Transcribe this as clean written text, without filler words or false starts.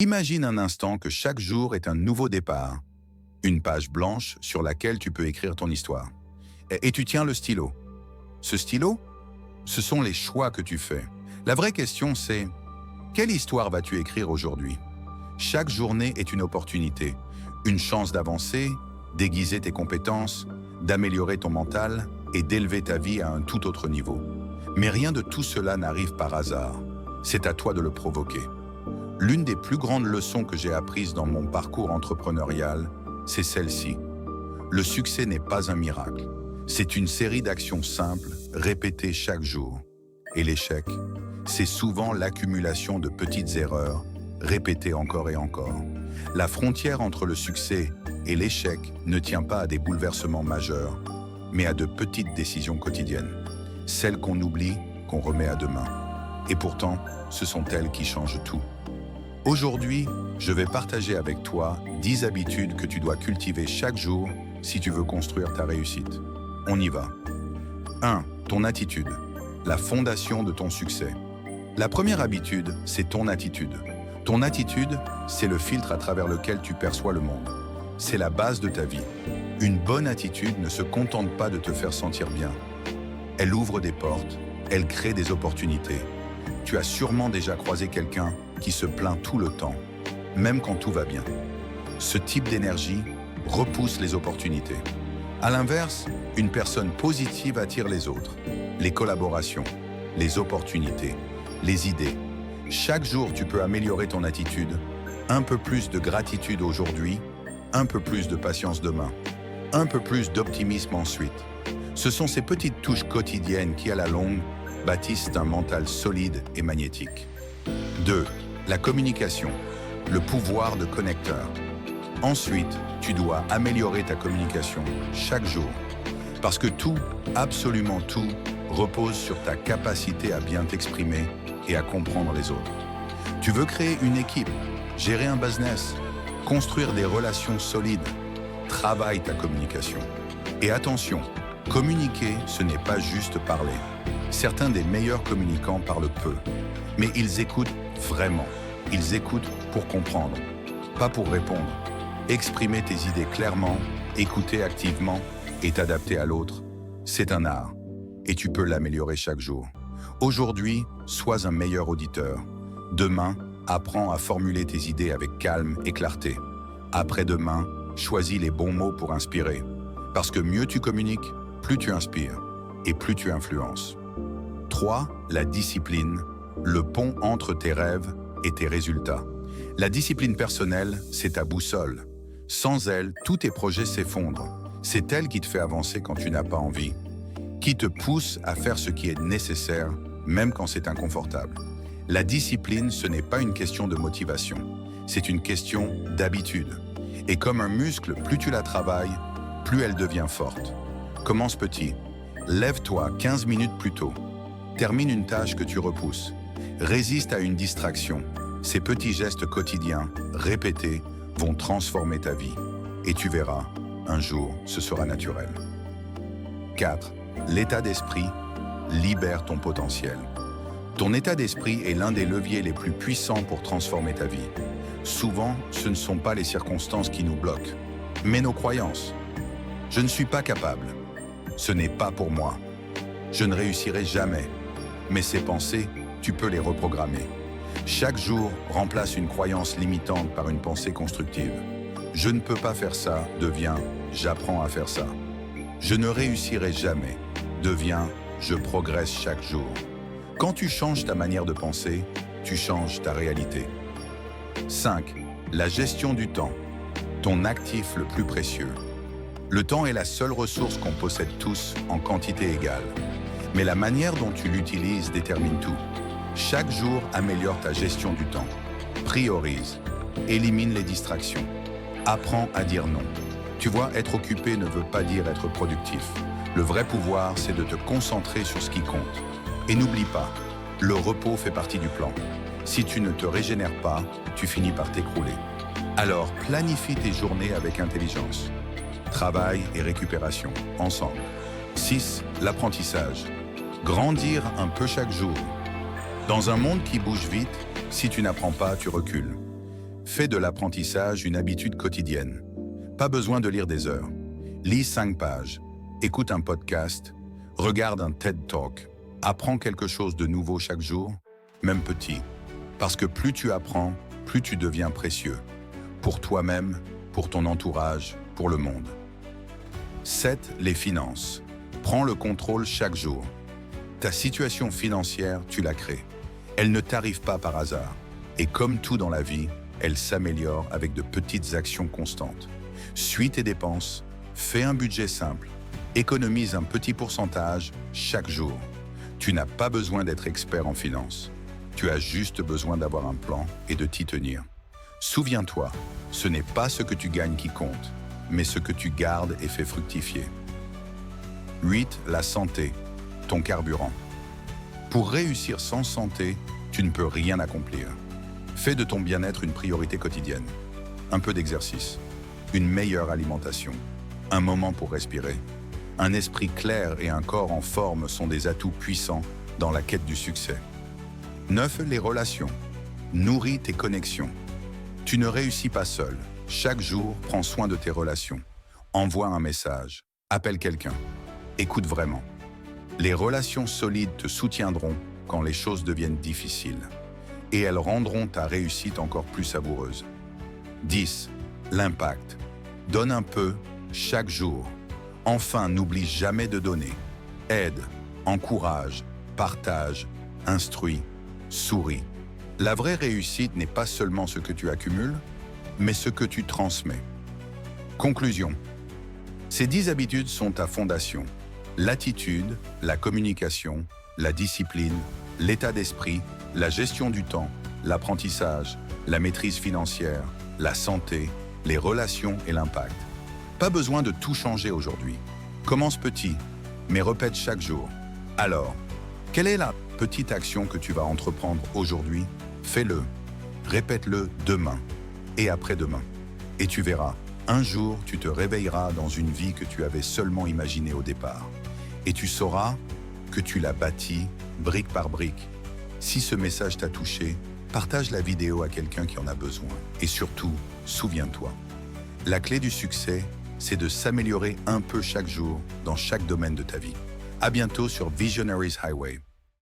Imagine un instant que chaque jour est un nouveau départ, une page blanche sur laquelle tu peux écrire ton histoire. Et tu tiens le stylo. Ce stylo, ce sont les choix que tu fais. La vraie question c'est, quelle histoire vas-tu écrire aujourd'hui? Chaque journée est une opportunité, une chance d'avancer, d'aiguiser tes compétences, d'améliorer ton mental et d'élever ta vie à un tout autre niveau. Mais rien de tout cela n'arrive par hasard. C'est à toi de le provoquer. L'une des plus grandes leçons que j'ai apprises dans mon parcours entrepreneurial, c'est celle-ci. Le succès n'est pas un miracle. C'est une série d'actions simples, répétées chaque jour. Et l'échec, c'est souvent l'accumulation de petites erreurs, répétées encore et encore. La frontière entre le succès et l'échec ne tient pas à des bouleversements majeurs, mais à de petites décisions quotidiennes. Celles qu'on oublie, qu'on remet à demain. Et pourtant, ce sont elles qui changent tout. Aujourd'hui, je vais partager avec toi 10 habitudes que tu dois cultiver chaque jour si tu veux construire ta réussite. On y va. 1. Ton attitude. La fondation de ton succès. La première habitude, c'est ton attitude. Ton attitude, c'est le filtre à travers lequel tu perçois le monde. C'est la base de ta vie. Une bonne attitude ne se contente pas de te faire sentir bien. Elle ouvre des portes, elle crée des opportunités. Tu as sûrement déjà croisé quelqu'un qui se plaint tout le temps, même quand tout va bien. Ce type d'énergie repousse les opportunités. À l'inverse, une personne positive attire les autres, les collaborations, les opportunités, les idées. Chaque jour, tu peux améliorer ton attitude, un peu plus de gratitude aujourd'hui, un peu plus de patience demain, un peu plus d'optimisme ensuite. Ce sont ces petites touches quotidiennes qui, à la longue, bâtissent un mental solide et magnétique. 2. La communication, le pouvoir de connecteur. Ensuite, tu dois améliorer ta communication chaque jour. Parce que tout, absolument tout, repose sur ta capacité à bien t'exprimer et à comprendre les autres. Tu veux créer une équipe, gérer un business, construire des relations solides. Travaille ta communication. Et attention, communiquer, ce n'est pas juste parler. Certains des meilleurs communicants parlent peu, mais ils écoutent vraiment. Ils écoutent pour comprendre, pas pour répondre. Exprimer tes idées clairement, écouter activement et t'adapter à l'autre, c'est un art. Et tu peux l'améliorer chaque jour. Aujourd'hui, sois un meilleur auditeur. Demain, apprends à formuler tes idées avec calme et clarté. Après-demain, choisis les bons mots pour inspirer. Parce que mieux tu communiques, plus tu inspires et plus tu influences. 3. La discipline, le pont entre tes rêves et tes résultats. La discipline personnelle, c'est ta boussole. Sans elle, tous tes projets s'effondrent. C'est elle qui te fait avancer quand tu n'as pas envie, qui te pousse à faire ce qui est nécessaire, même quand c'est inconfortable. La discipline, ce n'est pas une question de motivation, c'est une question d'habitude. Et comme un muscle, plus tu la travailles, plus elle devient forte. Commence petit. Lève-toi 15 minutes plus tôt. Termine une tâche que tu repousses. Résiste à une distraction. Ces petits gestes quotidiens, répétés, vont transformer ta vie. Et tu verras, un jour, ce sera naturel. 4. L'état d'esprit libère ton potentiel. Ton état d'esprit est l'un des leviers les plus puissants pour transformer ta vie. Souvent, ce ne sont pas les circonstances qui nous bloquent, mais nos croyances. Je ne suis pas capable. Ce n'est pas pour moi. Je ne réussirai jamais. Mais ces pensées, tu peux les reprogrammer. Chaque jour, remplace une croyance limitante par une pensée constructive. Je ne peux pas faire ça devient « j'apprends à faire ça ». Je ne réussirai jamais devient « je progresse chaque jour ». Quand tu changes ta manière de penser, tu changes ta réalité. 5. La gestion du temps, ton actif le plus précieux. Le temps est la seule ressource qu'on possède tous en quantité égale. Mais la manière dont tu l'utilises détermine tout. Chaque jour, améliore ta gestion du temps. Priorise. Élimine les distractions. Apprends à dire non. Tu vois, être occupé ne veut pas dire être productif. Le vrai pouvoir, c'est de te concentrer sur ce qui compte. Et n'oublie pas, le repos fait partie du plan. Si tu ne te régénères pas, tu finis par t'écrouler. Alors, planifie tes journées avec intelligence. Travail et récupération, ensemble. 6. L'apprentissage. Grandir un peu chaque jour. Dans un monde qui bouge vite, si tu n'apprends pas, tu recules. Fais de l'apprentissage une habitude quotidienne. Pas besoin de lire des heures. Lis 5 pages, écoute un podcast, regarde un TED Talk, apprends quelque chose de nouveau chaque jour, même petit. Parce que plus tu apprends, plus tu deviens précieux. Pour toi-même, pour ton entourage, pour le monde. 7. Les finances. Prends le contrôle chaque jour. Ta situation financière, tu la crées. Elle ne t'arrive pas par hasard. Et comme tout dans la vie, elle s'améliore avec de petites actions constantes. Suis tes dépenses, fais un budget simple, économise un petit pourcentage chaque jour. Tu n'as pas besoin d'être expert en finance. Tu as juste besoin d'avoir un plan et de t'y tenir. Souviens-toi, ce n'est pas ce que tu gagnes qui compte, mais ce que tu gardes et fais fructifier. 8. La santé, ton carburant. Pour réussir sans santé, tu ne peux rien accomplir. Fais de ton bien-être une priorité quotidienne. Un peu d'exercice, une meilleure alimentation, un moment pour respirer. Un esprit clair et un corps en forme sont des atouts puissants dans la quête du succès. 9. Les relations. Nourris tes connexions. Tu ne réussis pas seul. Chaque jour, prends soin de tes relations. Envoie un message, appelle quelqu'un, écoute vraiment. Les relations solides te soutiendront quand les choses deviennent difficiles. Et elles rendront ta réussite encore plus savoureuse. 10. L'impact. Donne un peu, chaque jour. Enfin, n'oublie jamais de donner. Aide, encourage, partage, instruis, souris. La vraie réussite n'est pas seulement ce que tu accumules, mais ce que tu transmets. Conclusion. Ces 10 habitudes sont ta fondation. L'attitude, la communication, la discipline, l'état d'esprit, la gestion du temps, l'apprentissage, la maîtrise financière, la santé, les relations et l'impact. Pas besoin de tout changer aujourd'hui. Commence petit, mais répète chaque jour. Alors, quelle est la petite action que tu vas entreprendre aujourd'hui? Fais-le, répète-le demain et après-demain. Et tu verras, un jour, tu te réveilleras dans une vie que tu avais seulement imaginée au départ. Et tu sauras que tu l'as bâtie brique par brique. Si ce message t'a touché, partage la vidéo à quelqu'un qui en a besoin. Et surtout, souviens-toi, la clé du succès, c'est de s'améliorer un peu chaque jour dans chaque domaine de ta vie. À bientôt sur Visionaries Highway.